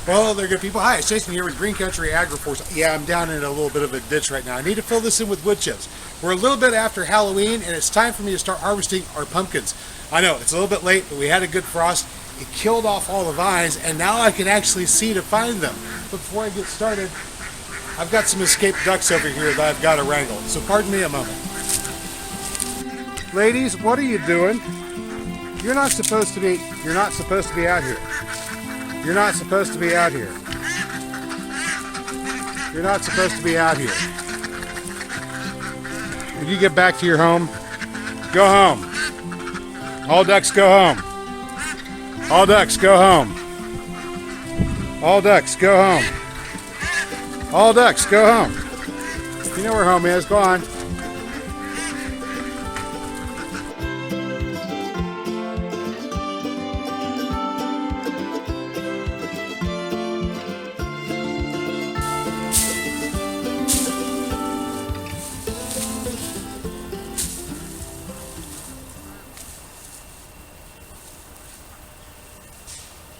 Well, hello there, good people. Hi, it's Jason here with Green Country Agroforestry. Yeah, I'm down in a little bit of a ditch right now. I need to fill this in with wood chips. We're a little bit after Halloween, and it's time for me to start harvesting our pumpkins. I know, it's a little bit late, but we had a good frost. It killed off all the vines, and now I can actually see to find them. But before I get started, I've got some escaped ducks over here that I've got to wrangle. So pardon me a moment. Ladies, what are you doing? You're not supposed to be out here. You're not supposed to be out here. You're not supposed to be out here. When you get back to your home, go home. All ducks go home. All ducks go home. All ducks go home. All ducks go home. You know where home is. Go on.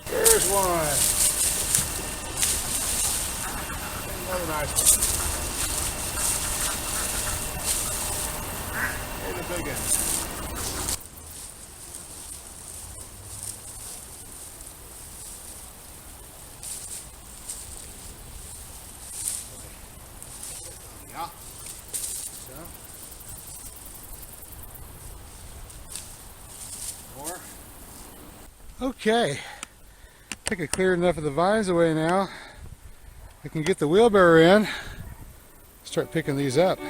There's one. Another nice one. Here's a big one. Yeah. So. More. Okay. I think I cleared enough of the vines away now. I can get the wheelbarrow in, start picking these up.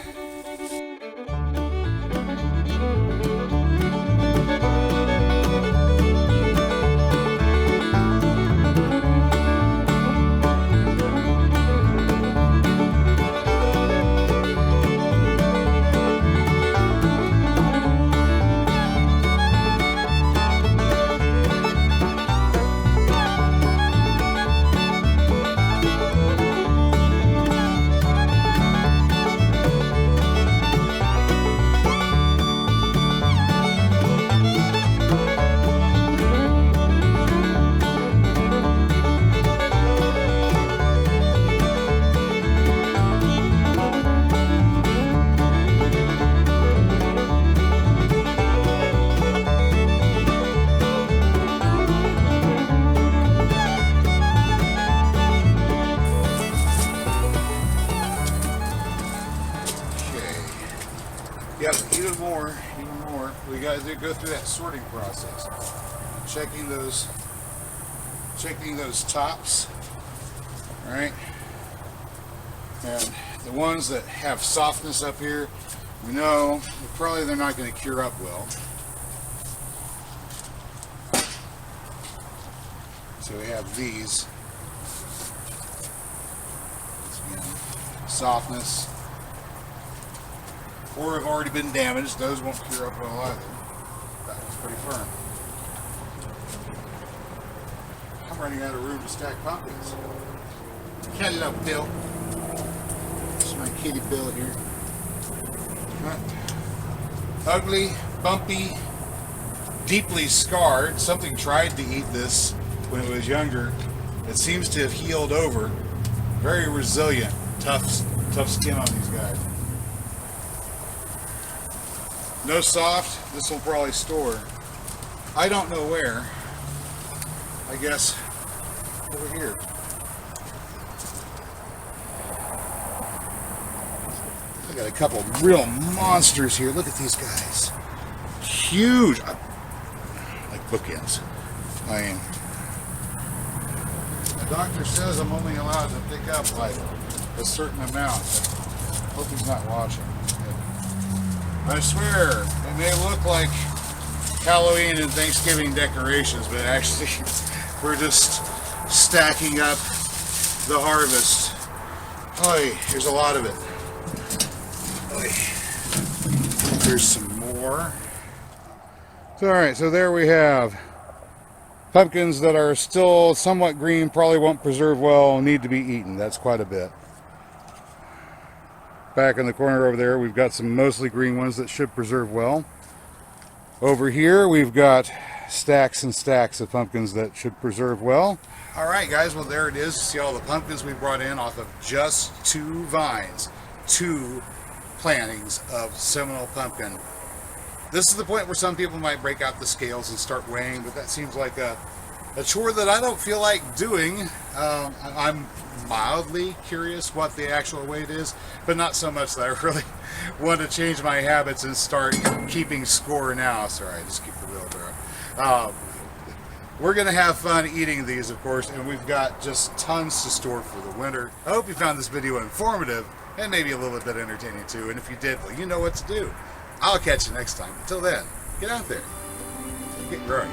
Yep, even more. We got to go through that sorting process. Checking those tops, all right? And the ones that have softness up here, we know they're not going to cure up well. So we have these. Again, softness. Or have already been damaged. Those won't cure up well either. That one's pretty firm. I'm running out of room to stack pumpkins. Hello, Bill. This is my kitty Bill here. Ugly, bumpy, deeply scarred. Something tried to eat this when it was younger. It seems to have healed over. Very resilient, tough skin on these guys. No soft, this will probably store. I don't know where. I guess over here. I got a couple real monsters here. Look at these guys. Huge. Like bookends. I mean, the doctor says I'm only allowed to pick up like a certain amount. Hope he's not watching. I swear, it may look like Halloween and Thanksgiving decorations, but actually we're just stacking up the harvest. Oy, here's a lot of it. Oy. There's some more. So, alright, so there we have pumpkins that are still somewhat green, probably won't preserve well, need to be eaten. That's quite a bit. Back in the corner over there, we've got some mostly green ones that should preserve well. Over here we've got stacks and stacks of pumpkins that should preserve well. All right, guys, well, there it is. See all the pumpkins we brought in off of just 2 vines, 2 plantings of Seminole pumpkin. This is the point where some people might break out the scales and start weighing, but that seems like a chore that I don't feel like doing. I'm mildly curious what the actual weight is, but not so much that I really want to change my habits and start keeping score now. Sorry, I just keep the wheelbarrow. We're going to have fun eating these, of course, and we've got just tons to store for the winter. I hope you found this video informative and maybe a little bit entertaining too, and if you did, well, you know what to do. I'll catch you next time. Until then, get out there, get growing.